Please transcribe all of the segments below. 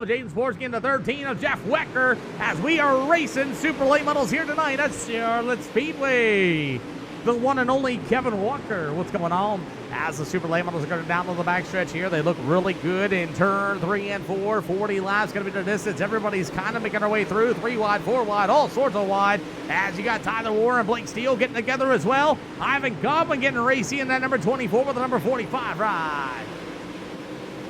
Jaden Sports getting the 13 of Jeff Wecker as we are racing super late models here tonight at Charlotte Speedway. The one and only Kevin Walker. What's going on? As the super late models are going down to the backstretch here, they look really good in turn 3 and 4. 40 laps going to be the distance. Everybody's kind of making their way through. 3 wide, 4 wide, all sorts of wide. As you got Tyler Warren and Blake Steele getting together as well. Ivan Godwin getting racy in that number 24 with the number 45 ride.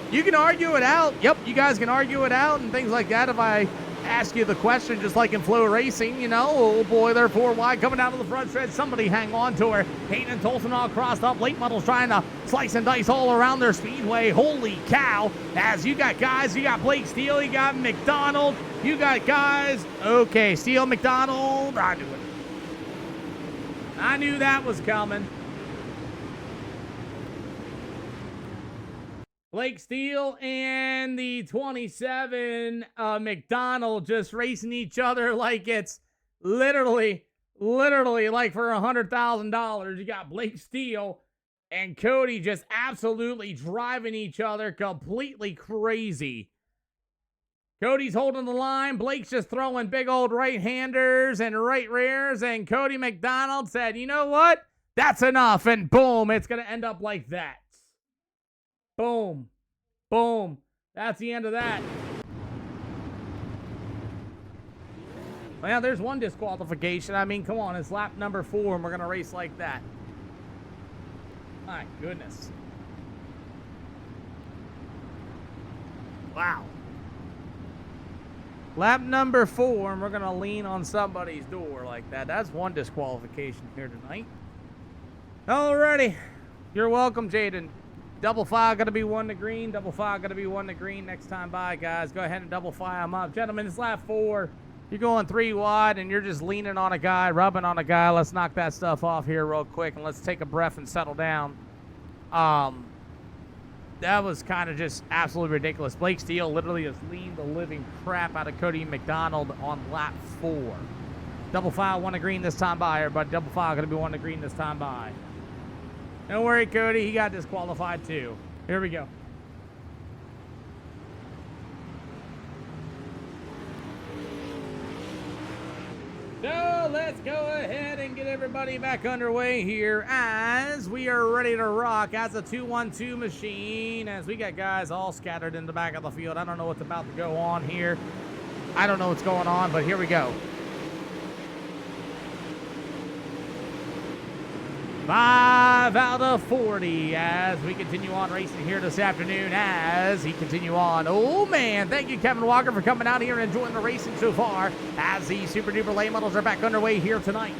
You can argue it out. Yep, you guys can argue it out and things like that if I ask you the question, just like in Flow Racing, you know. Oh boy, they're 4 wide coming down to the front stretch. Somebody hang on to her. Hayden and Tolson all crossed up. Late models trying to slice and dice all around their speedway. Holy cow. As you got guys, you got Blake Steele, you got McDonald, you got guys. Okay, Steele, McDonald. I knew it. I knew that was coming. Blake Steele and the 27 McDonald just racing each other like it's literally like for $100,000. You got Blake Steele and Cody just absolutely driving each other completely crazy. Cody's holding the line. Blake's just throwing big old right-handers and right rears. And Cody McDonald said, you know what? That's enough. And boom, it's going to end up like that. Boom. Boom. That's the end of that. Well, there's one disqualification. I mean, come on. It's lap number 4, and we're going to race like that. My goodness. Wow. Lap number 4, and we're going to lean on somebody's door like that. That's one disqualification here tonight. Alrighty. You're welcome, Jaden. Double file going to be 1 to green. Double file going to be 1 to green next time by, guys. Go ahead and double file them up. Gentlemen, it's lap 4. You're going 3 wide, and you're just leaning on a guy, rubbing on a guy. Let's knock that stuff off here real quick, and let's take a breath and settle down. That was kind of just absolutely ridiculous. Blake Steele literally just leaned the living crap out of Cody McDonald on lap 4. Double file 1 to green this time by, everybody. Double file going to be 1 to green this time by. Don't worry, Cody. He got disqualified, too. Here we go. So let's go ahead and get everybody back underway here as we are ready to rock as a 2-1-2 machine. As we got guys all scattered in the back of the field. I don't know what's about to go on here. I don't know what's going on, but here we go. 5 out of 40 as we continue on racing here this afternoon as he continue on. Oh, man. Thank you, Kevin Walker, for coming out here and enjoying the racing so far as the Super Duper late models are back underway here tonight.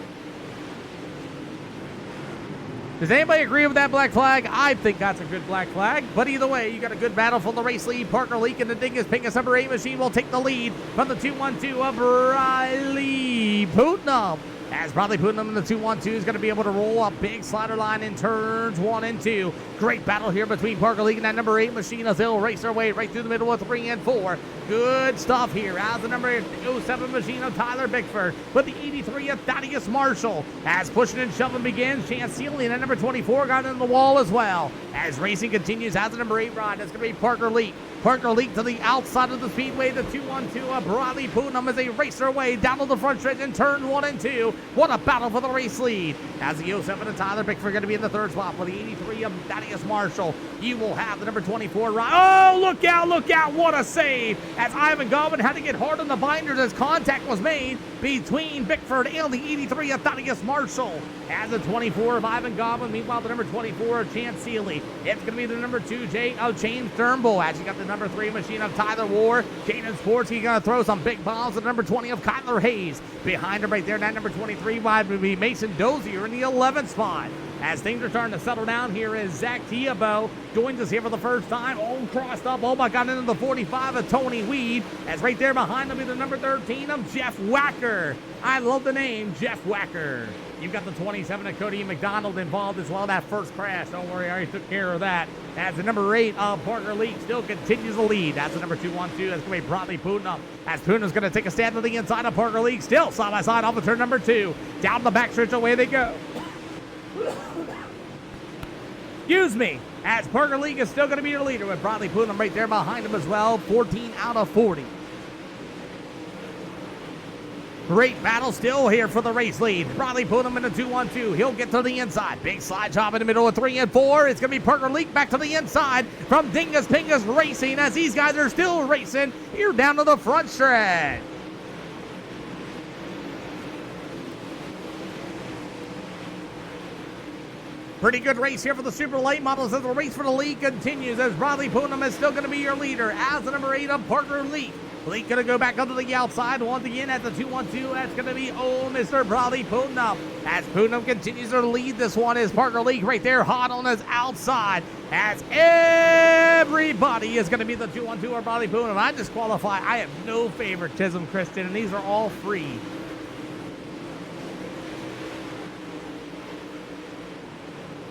Does anybody agree with that black flag? I think that's a good black flag. But either way, you got a good battle for the race lead. Parker Leak and the Dingus Pingus number 8 machine will take the lead from the 2-1-2 of Riley Putnam. As Bradley Putnam in the 2-1-2 is going to be able to roll up big slider line in turns 1 and 2. Great battle here between Parker League and that number 8 machine as they'll race their way right through the middle of 3 and 4. Good stuff here as the number 07 machine of Tyler Bickford with the 83 of Thaddeus Marshall. As pushing and shoving begins, Chance Sealy and that number 24 got in the wall as well. As racing continues, as the number 8 ride, that's going to be Parker Leak. Parker Leak to the outside of the speedway. The 2-1-2 of Bradley Putnam as they race their way down to the front stretch in turn 1 and 2. What a battle for the race lead. As the 07 of Tyler Bickford going to be in the 3rd spot with the 83 of Thaddeus Marshall. You will have the number 24 ride. Oh, look out, what a save. As Ivan Godwin had to get hard on the binders as contact was made between Bickford and the 83 of Thaddeus Marshall. As the 24 of Ivan Godwin, meanwhile the number 24 of Chance Sealy. It's going to be the number 2 of James Turnbull. As you got the number 3 machine of Tyler Ward. Jaden Sports, he's going to throw some big bombs at the number 20 of Kyler Hayes. Behind him right there, that number 23 wide would be Mason Dozier in the 11th spot. As things are starting to settle down here is Zach Tiabo joins us here for the first time. All crossed up. Oh my God, into the 45 of Tony Weed. As right there behind him is the number 13 of Jeff Wacker. I love the name, Jeff Wacker. You've got the 27 of Cody McDonald involved as well. That first crash, don't worry, I already took care of that. As the number 8 of Parker Leak still continues the lead. That's the number 2-1-2. That's going to be Bradley Putnam. As Putnam's going to take a stand to the inside of Parker Leak. Still side by side off of turn number 2. Down the backstretch, away they go. Excuse me. as Parker League is still going to be your leader with Bradley Putnam right there behind him as well, 14 out of 40. Great battle still here for the race lead. Bradley Putnam in the 2-1-2. He'll get to the inside. Big slide job in the middle of 3 and 4. It's going to be Parker Leak back to the inside from Dingus Pingus Racing as these guys are still racing here down to the front stretch. Pretty good race here for the Super Late Models as the race for the lead continues as Bradley Putnam is still going to be your leader as the number 8 of Parker Leak. Leak going to go back up to the outside once again at the 2-1-2. That's going to be Mr. Bradley Putnam. As Putnam continues to lead this one is Parker Leak right there hot on his outside. As everybody is going to be the 2-1-2 or Bradley Putnam. I disqualify. I have no favoritism, Kristen, and these are all free.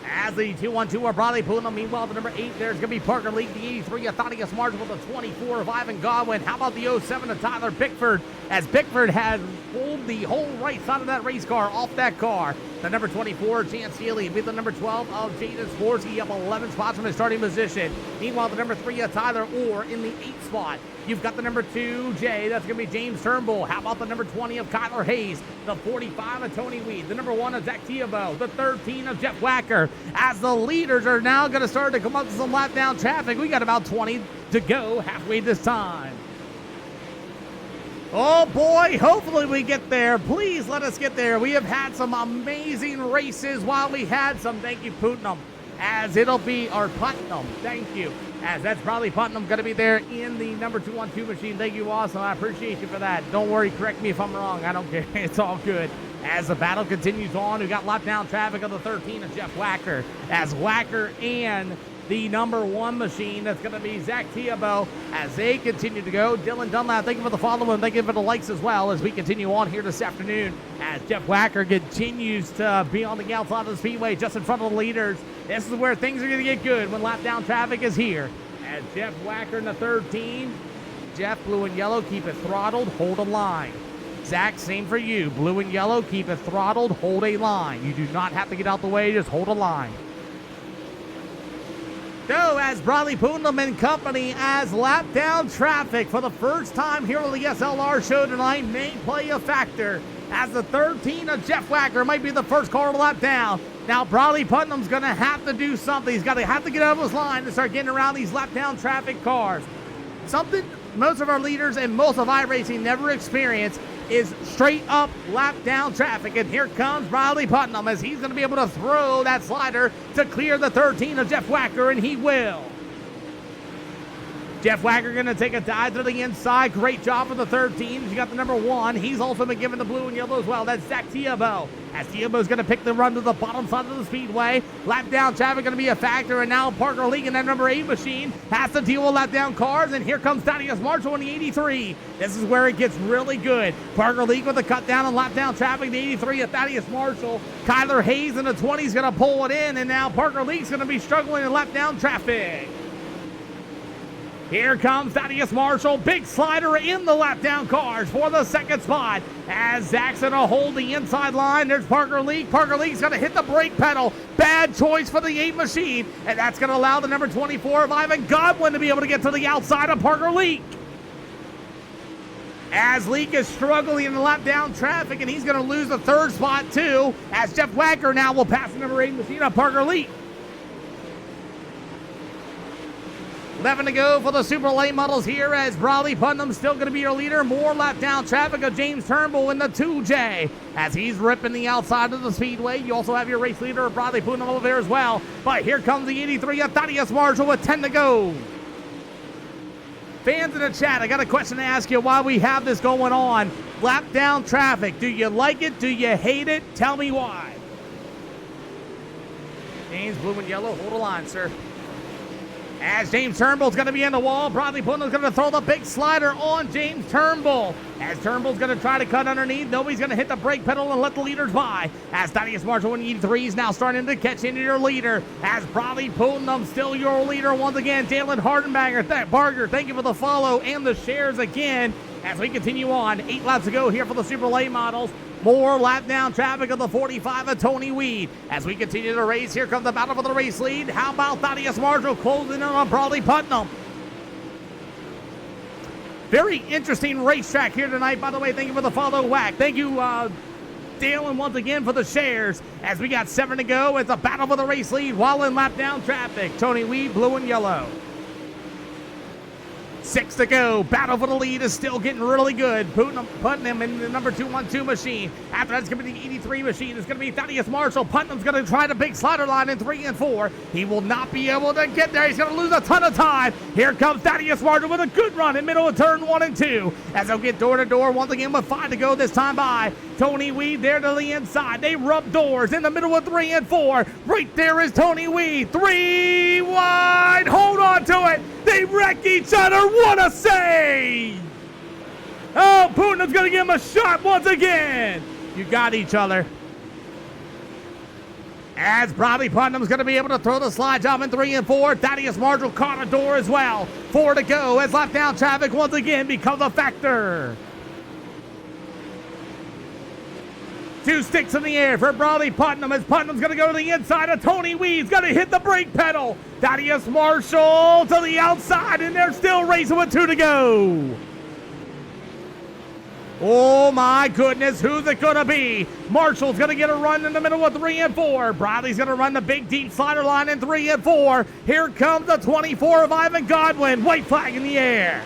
As the 2-1-2 are Bradley Putnam. Meanwhile, the number 8 there is going to be Parker Leak. The 83 of Thaddeus Marshall with the 24 of Ivan Godwin. How about the 07 of Tyler Bickford? As Bickford has pulled the whole right side of that race car off that car. The number 24, Chance Healy, with the number 12 of Jaden Sporsky up 11 spots from his starting position. Meanwhile, the number 3 of Tyler Orr in the 8th spot. You've got the number 2, Jay. That's going to be James Turnbull. How about the number 20 of Kyler Hayes? The 45 of Tony Weed. The number 1 of Zach Theobald. The 13 of Jeff Wacker. As the leaders are now going to start to come up to some lap down traffic. We got about 20 to go halfway this time. Oh boy, hopefully we get there. Please let us get there. We have had some amazing races while we had some. Thank you, Putnam. As it'll be our Putnam. Thank you. As that's probably Putnam going to be there in the number 2-1-2 machine. Thank you, awesome. I appreciate you for that. Don't worry, correct me if I'm wrong. I don't care. It's all good. As the battle continues on, we got lap down traffic of the 13 of Jeff Wacker. As Wacker and the number 1 machine, that's going to be Zach Theobald, as they continue to go. Dylan Dunlap, thank you for the follow and thank you for the likes as well as we continue on here this afternoon. As Jeff Wacker continues to be on the outside of the speedway just in front of the leaders. This is where things are going to get good when lap down traffic is here. As Jeff Wacker in the 13. Jeff, blue and yellow, keep it throttled, hold a line. Zach, same for you. Blue and yellow, keep it throttled, hold a line. You do not have to get out the way, just hold a line. So as Bradley Putnam and company as lap down traffic for the first time here on the SLR show tonight may play a factor. As the 13 of Jeff Wacker might be the first car to lap down. Now Bradley Putnam's going to have to do something. He's got to have to get out of his line and start getting around these lap down traffic cars. Something most of our leaders and most of iRacing never experience is straight up lap down traffic. And here comes Bradley Putnam as he's going to be able to throw that slider to clear the 13 of Jeff Wacker, and he will. Jeff Wacker going to take a dive to the inside. Great job for the 13. You got the number 1. He's also been given the blue and yellow as well. That's Zach Theobald. As Theobald's going to pick the run to the bottom side of the speedway. Lap down traffic going to be a factor. And now Parker Leak in that number 8 machine has to deal with lap down cars. And here comes Thaddeus Marshall in the 83. This is where it gets really good. Parker Leak with a cut down and lap down traffic. The 83 of Thaddeus Marshall. Kyler Hayes in the 20 is going to pull it in. And now Parker Leak's going to be struggling in lap down traffic. Here comes Thaddeus Marshall, big slider in the lap down cars for the second spot. As Zach's gonna hold the inside line, there's Parker Leak. Parker Leak's gonna hit the brake pedal. Bad choice for the 8 machine, and that's gonna allow the number 24 of Ivan Godwin to be able to get to the outside of Parker Leak. As Leak is struggling in the lap down traffic, and he's gonna lose the 3rd spot too, as Jeff Wacker now will pass the number 8 machine of Parker Leak. 11 to go for the Super Late Models here as Bradley Putnam still going to be your leader. More lap down traffic of James Turnbull in the 2J as he's ripping the outside of the speedway. You also have your race leader, Bradley Putnam, over there as well. But here comes the 83 of Thaddeus Marshall with 10 to go. Fans in the chat, I got a question to ask you while we have this going on. Lap down traffic. Do you like it? Do you hate it? Tell me why. James, blue and yellow, hold a line, sir. As James Turnbull's going to be in the wall, Bradley Putnam's going to throw the big slider on James Turnbull. As Turnbull's going to try to cut underneath, nobody's going to hit the brake pedal and let the leaders by. As Thaddeus Marshall in 83 is now starting to catch into your leader. As Bradley Putnam still your leader once again. Dalen Hardenberger, Barger, thank you for the follow and the shares again. as we continue on. 8 laps to go here for the Super Late Models. More lap down traffic of the 45 of Tony Weed. As we continue to race, here comes the battle for the race lead. How about Thaddeus Marshall closing in on Bradley Putnam? Very interesting racetrack here tonight. By the way, thank you for the follow, Whack. Thank you, Dalen, once again for the shares. As we got 7 to go, it's a battle for the race lead while in lap down traffic. Tony Weed, blue and yellow. 6 to go. Battle for the lead is still getting really good. Putnam in the number 212 machine. After that's going to be the 83 machine. It's going to be Thaddeus Marshall. Putnam's going to try the big slider line in 3 and 4. He will not be able to get there. He's going to lose a ton of time. Here comes Thaddeus Marshall with a good run in middle of turn 1 and 2. As they'll get door to door once again with 5 to go this time by. Tony Weed there to the inside. They rub doors in the middle of 3 and 4. Right there is Tony Weed. 3 wide. Hold on to it. They wreck each other. What a save! Oh, Putnam's going to give him a shot once again. You got each other. As Bradley Putnam's going to be able to throw the slide job in 3 and 4. Thaddeus Marshall caught a door as well. 4 to go as lap down traffic once again becomes a factor. 2 sticks in the air for Bradley Putnam as Putnam's going to go to the inside of Tony Weed. He's going to hit the brake pedal. Thaddeus Marshall to the outside, and they're still racing with 2 to go. Oh my goodness, who's it going to be? Marshall's going to get a run in the middle of 3 and 4. Bradley's going to run the big deep slider line in 3 and 4. Here comes the 24 of Ivan Godwin. White flag in the air.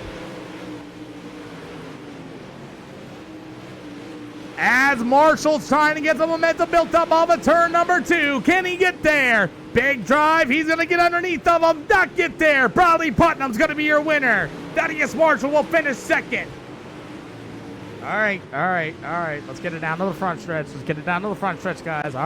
As Marshall's trying to get the momentum built up off of turn number 2. Can he get there? Big drive. He's going to get underneath of him. Not get there. Bradley Putnam's going to be your winner. Thaddeus Marshall will finish second. All right. Let's get it down to the front stretch. Guys.